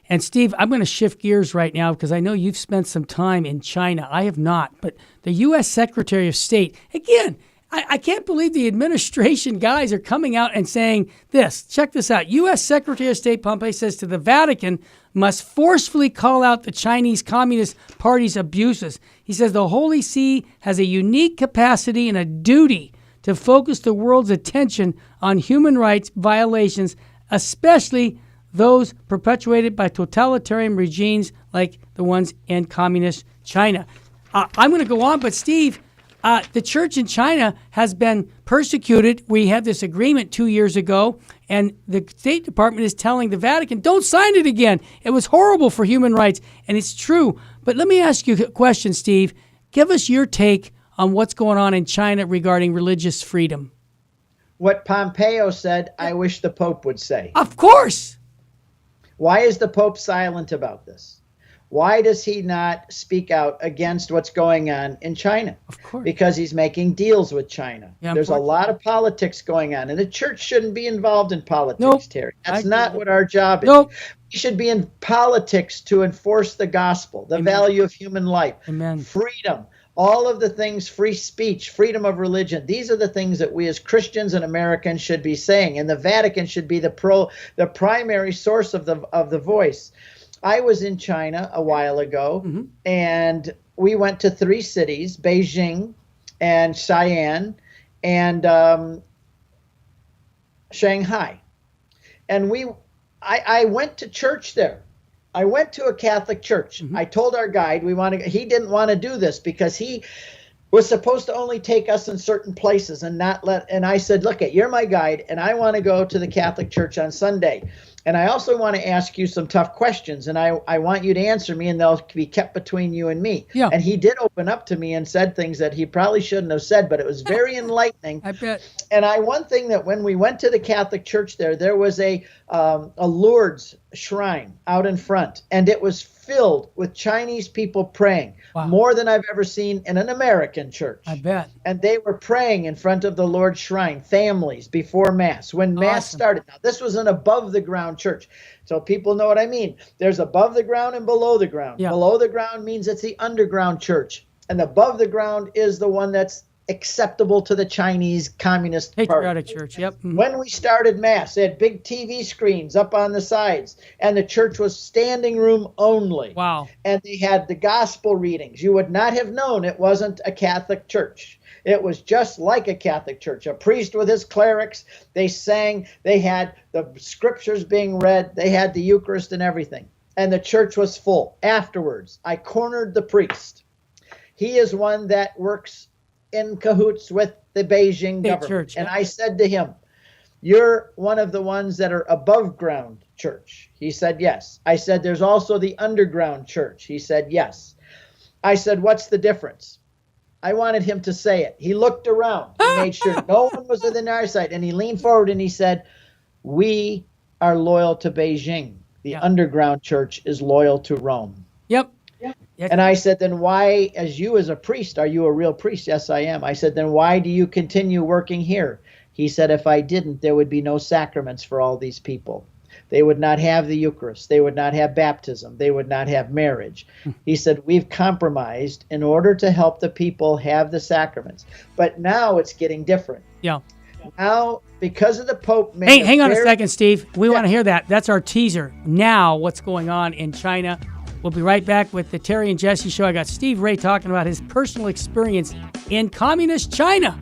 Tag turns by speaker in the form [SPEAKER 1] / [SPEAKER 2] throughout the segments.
[SPEAKER 1] And Steve, I'm going to shift gears right now because I know you've spent some time in China. I have not. But the U.S. Secretary of State, again, I can't believe the administration guys are coming out and saying this. Check this out. U.S. Secretary of State Pompeo says to the Vatican must forcefully call out the Chinese Communist Party's abuses. He says the Holy See has a unique capacity and a duty to focus the world's attention on human rights violations, especially those perpetuated by totalitarian regimes like the ones in communist China. I'm going to go on, but Steve, the church in China has been persecuted. We had this agreement 2 years ago, and the State Department is telling the Vatican, don't sign it again. It was horrible for human rights, and it's true. But let me ask you a question, Steve. Give us your take on what's going on in China regarding religious freedom.
[SPEAKER 2] What Pompeo said, I wish the Pope would say.
[SPEAKER 1] Of course.
[SPEAKER 2] Why is the Pope silent about this? Why does he not speak out against what's going on in China?
[SPEAKER 1] Of course.
[SPEAKER 2] Because he's making deals with China.
[SPEAKER 1] Yeah,
[SPEAKER 2] there's a lot of politics going on, and the church shouldn't be involved in politics,
[SPEAKER 1] Nope.
[SPEAKER 2] Terry. That's not what our job is.
[SPEAKER 1] Nope.
[SPEAKER 2] We should be in politics to enforce the gospel, the
[SPEAKER 1] Amen.
[SPEAKER 2] value of human life,
[SPEAKER 1] Amen.
[SPEAKER 2] freedom, all of the things, free speech, freedom of religion. These are the things that we as Christians and Americans should be saying, and the Vatican should be the primary source of the voice. I was in China a while ago, and we went to 3 cities, Beijing and Xi'an and Shanghai. And I went to church there. I went to a Catholic church. I told our guide he didn't want to do this because he was supposed to only take us in certain places and and I said, look, you're my guide, and I want to go to the Catholic church on Sunday. And I also want to ask you some tough questions, and I want you to answer me, and they'll be kept between you and me.
[SPEAKER 1] Yeah.
[SPEAKER 2] And he did open up to me and said things that he probably shouldn't have said, but it was very enlightening.
[SPEAKER 1] I bet.
[SPEAKER 2] And one thing that when we went to the Catholic church there was a Lourdes shrine out in front, and it was filled with Chinese people praying.
[SPEAKER 1] Wow.
[SPEAKER 2] More than I've ever seen in an American church.
[SPEAKER 1] I bet.
[SPEAKER 2] And they were praying in front of the Lord's shrine, families, before Mass. When Mass started, now this was an above-the-ground church, so people know what I mean. There's above the ground and below the ground.
[SPEAKER 1] Yeah.
[SPEAKER 2] Below the ground means it's the underground church, and above the ground is the one that's acceptable to the Chinese Communist
[SPEAKER 1] Patriotic
[SPEAKER 2] Party.
[SPEAKER 1] church, yep.
[SPEAKER 2] When we started Mass, they had big TV screens up on the sides, and the church was standing room only.
[SPEAKER 1] Wow.
[SPEAKER 2] And they had the gospel readings. You would not have known it wasn't a Catholic church. It was just like a Catholic church. A priest with his clerics, they sang, they had the scriptures being read, they had the Eucharist and everything. And the church was full. Afterwards, I cornered the priest. He is one that works in cahoots with the Beijing government.
[SPEAKER 1] Church,
[SPEAKER 2] and I said to him, you're one of the ones that are above ground church. He said, yes. I said, there's also the underground church. He said, yes. I said, what's the difference? I wanted him to say it. He looked around. He made sure no one was within our sight. And he leaned forward and he said, we are loyal to Beijing. The underground church is loyal to Rome.
[SPEAKER 1] Yep.
[SPEAKER 2] And I said, then why, as a priest, are you a real priest? Yes, I am. I said, then why do you continue working here? He said, if I didn't, there would be no sacraments for all these people. They would not have the Eucharist. They would not have baptism. They would not have marriage. He said, we've compromised in order to help the people have the sacraments. But now it's getting different.
[SPEAKER 1] Yeah.
[SPEAKER 2] Now, because of the Pope...
[SPEAKER 1] Hang on a second, Steve. We want to hear that. That's our teaser. Now, what's going on in China? We'll be right back with the Terry and Jesse Show. I got Steve Ray talking about his personal experience in communist China.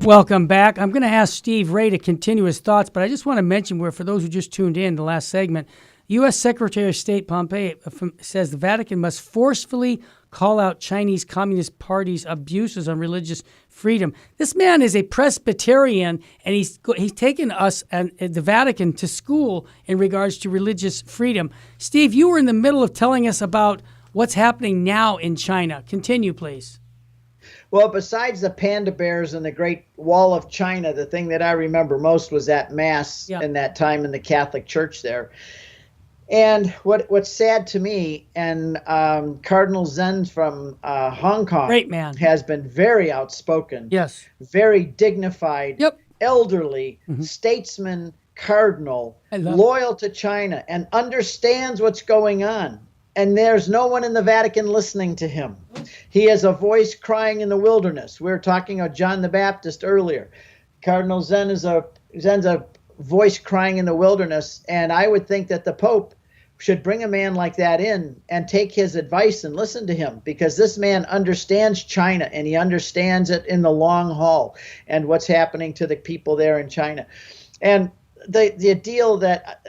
[SPEAKER 1] Welcome back. I'm going to ask Steve Ray to continue his thoughts, but I just want to mention where, for those who just tuned in, the last segment, U.S. Secretary of State Pompeo says the Vatican must forcefully call out Chinese Communist Party's abuses on religious freedom. This man is a Presbyterian, and he's taken us and the Vatican to school in regards to religious freedom. Steve, you were in the middle of telling us about what's happening now in China. Continue, please.
[SPEAKER 2] Well, besides the panda bears and the Great Wall of China, the thing that I remember most was that Mass in that time in the Catholic Church there. And what's sad to me, and Cardinal Zen from Hong Kong
[SPEAKER 1] Great man.
[SPEAKER 2] has been very outspoken,
[SPEAKER 1] Yes,
[SPEAKER 2] very dignified,
[SPEAKER 1] yep,
[SPEAKER 2] elderly statesman cardinal, loyal to China and understands what's going on. And there's no one in the Vatican listening to him. He is a voice crying in the wilderness. We were talking about John the Baptist earlier. Cardinal Zen's a voice crying in the wilderness. And I would think that the Pope should bring a man like that in and take his advice and listen to him, because this man understands China and he understands it in the long haul and what's happening to the people there in China. And the deal that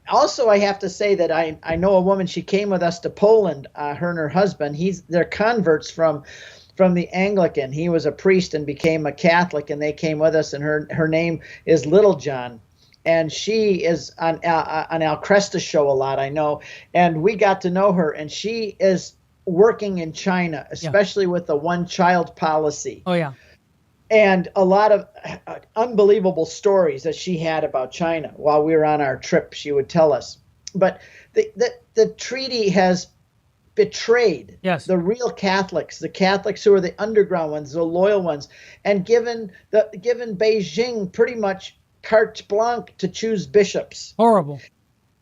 [SPEAKER 2] also, I have to say that I know a woman, she came with us to Poland, her and her husband. They're converts from the Anglican. He was a priest and became a Catholic, and they came with us, and her name is Little John. And she is on Al Cresta show a lot, I know. And we got to know her, and she is working in China, especially with the one-child policy.
[SPEAKER 3] Oh, yeah.
[SPEAKER 2] And a lot of unbelievable stories that she had about China while we were on our trip, she would tell us. But the treaty has betrayed the real Catholics, the Catholics who are the underground ones, the loyal ones, and given Beijing pretty much carte blanche to choose bishops.
[SPEAKER 3] Horrible.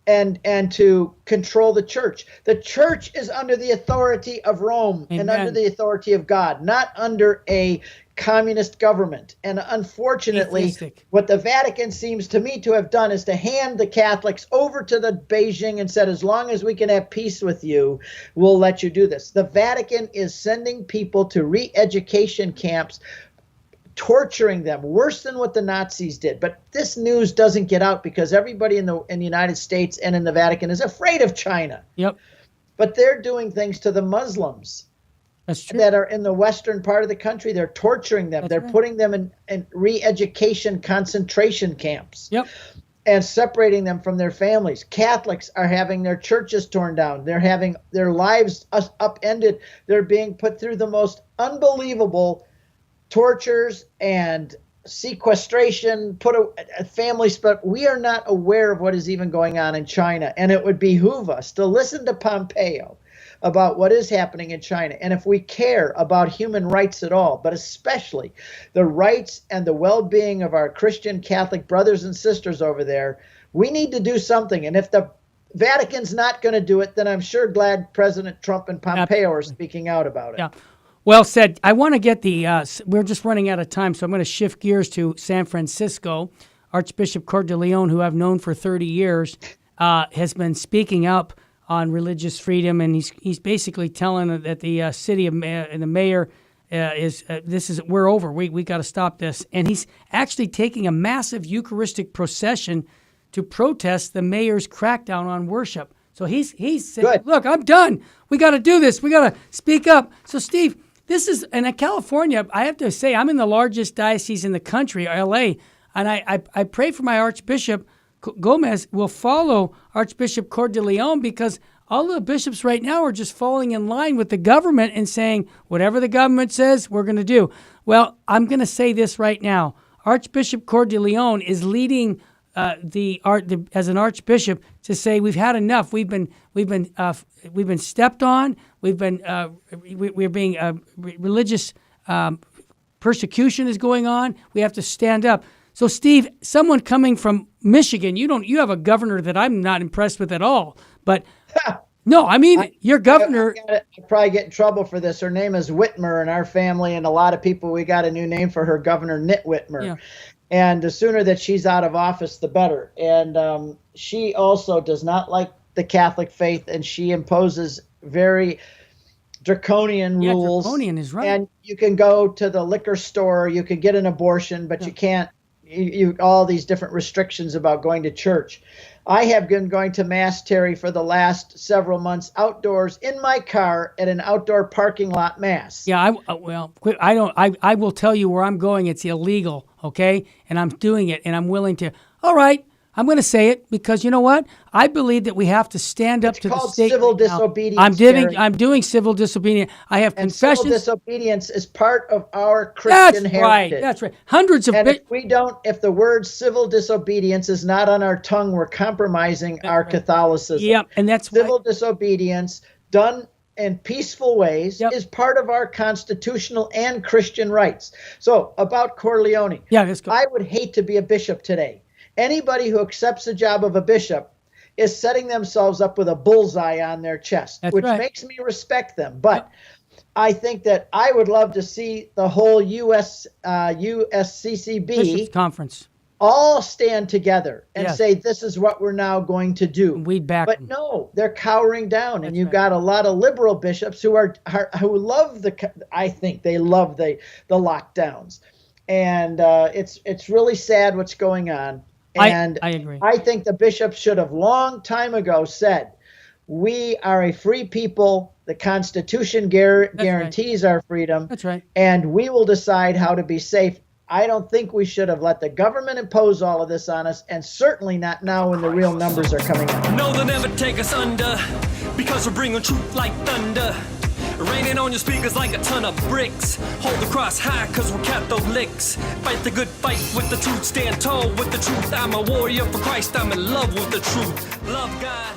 [SPEAKER 2] And to control the church. The church is under the authority of Rome. Amen. And under the authority of God, not under a communist government. And unfortunately, atheistic. What the Vatican seems to me to have done is to hand the Catholics over to the Beijing and said, as long as we can have peace with you, we'll let you do this. The Vatican is sending people to re-education camps, torturing them worse than what the Nazis did. But this news doesn't get out because everybody in the United States and in the Vatican is afraid of China.
[SPEAKER 3] Yep.
[SPEAKER 2] But they're doing things to the Muslims.
[SPEAKER 3] That's true.
[SPEAKER 2] That are in the western part of the country. They're torturing them. They're putting them in re-education concentration camps.
[SPEAKER 3] Yep.
[SPEAKER 2] And separating them from their families. Catholics are having their churches torn down. They're having their lives upended. They're being put through the most unbelievable tortures and sequestration, families, but we are not aware of what is even going on in China. And it would behoove us to listen to Pompeo about what is happening in China. And if we care about human rights at all, but especially the rights and the well-being of our Christian Catholic brothers and sisters over there, we need to do something. And if the Vatican's not going to do it, then I'm sure glad President Trump and Pompeo are speaking out about it.
[SPEAKER 3] Yeah. Well said. I want to get we're just running out of time, so I'm going to shift gears to San Francisco. Archbishop Cordileone, who I've known for 30 years, has been speaking up on religious freedom, and he's basically telling that the city of and the mayor we're over. We got to stop this. And he's actually taking a massive Eucharistic procession to protest the mayor's crackdown on worship. So he's saying, good. Look, I'm done. We got to do this. We got to speak up. So, Steve, this is, and in California, I have to say, I'm in the largest diocese in the country, LA, and I pray for my Archbishop Gomez will follow Archbishop Cordileone, because all the bishops right now are just falling in line with the government and saying, whatever the government says, we're going to do. Well, I'm going to say this right now. Archbishop Cordileone is leading as an archbishop to say we've had enough. We've been stepped on. We're being religious persecution is going on. We have to stand up. So, Steve, someone coming from Michigan, you have a governor that I'm not impressed with at all. But no, I mean, your governor.
[SPEAKER 2] I'll probably get in trouble for this. Her name is Whitmer in our family, and a lot of people, we got a new name for her, Governor Nit Whitmer. Yeah. And the sooner that she's out of office, the better. And she also does not like the Catholic faith, and she imposes very draconian rules.
[SPEAKER 3] Draconian is right.
[SPEAKER 2] And you can go to the liquor store, you can get an abortion, but you can't. You all these different restrictions about going to church. I have been going to Mass, Terry, for the last several months outdoors in my car at an outdoor parking lot Mass.
[SPEAKER 3] Yeah, I will tell you where I'm going. It's illegal, okay? And I'm doing it, and I'm willing to. All right, I'm going to say it because you know what? I believe that we have to stand up to the state.
[SPEAKER 2] It's called civil disobedience.
[SPEAKER 3] I'm doing civil disobedience. I have confessions.
[SPEAKER 2] Civil disobedience is part of our Christian heritage.
[SPEAKER 3] That's right. Hundreds of.
[SPEAKER 2] And if the word civil disobedience is not on our tongue, we're compromising our Catholicism.
[SPEAKER 3] Yep, and that's
[SPEAKER 2] civil disobedience done in peaceful ways
[SPEAKER 1] Yep.
[SPEAKER 2] is part of our constitutional and Christian rights. So about Corleone,
[SPEAKER 1] Yeah, let's go.
[SPEAKER 2] I would hate to be a bishop today. Anybody who accepts the job of a bishop is setting themselves up with a bullseye on their chest,
[SPEAKER 1] That's
[SPEAKER 2] which
[SPEAKER 1] right.
[SPEAKER 2] makes me respect them. But I think that I would love to see the whole USCCB
[SPEAKER 1] Bishops Conference.
[SPEAKER 2] all stand together and
[SPEAKER 1] Yes.
[SPEAKER 2] say, this is what we're now going to do.
[SPEAKER 1] We'd back
[SPEAKER 2] But
[SPEAKER 1] them.
[SPEAKER 2] no, they're cowering down, and
[SPEAKER 1] That's
[SPEAKER 2] you've
[SPEAKER 1] right.
[SPEAKER 2] got a lot of liberal bishops who love I think they love the lockdowns, and it's really sad what's going on. And
[SPEAKER 1] I agree.
[SPEAKER 2] I think the bishops should have long time ago said, we are a free people. The Constitution guarantees our freedom.
[SPEAKER 1] That's right.
[SPEAKER 2] And we will decide how to be safe. I don't think we should have let the government impose all of this on us, and certainly not now when the real numbers are coming out.
[SPEAKER 4] No, they'll never take us under, because we're bringing truth like thunder. Raining on your speakers like a ton of bricks. Hold the cross high, cause we're Catholics. Fight the good fight with the truth, stand tall with the truth. I'm a warrior for Christ, I'm in love with the truth. Love God.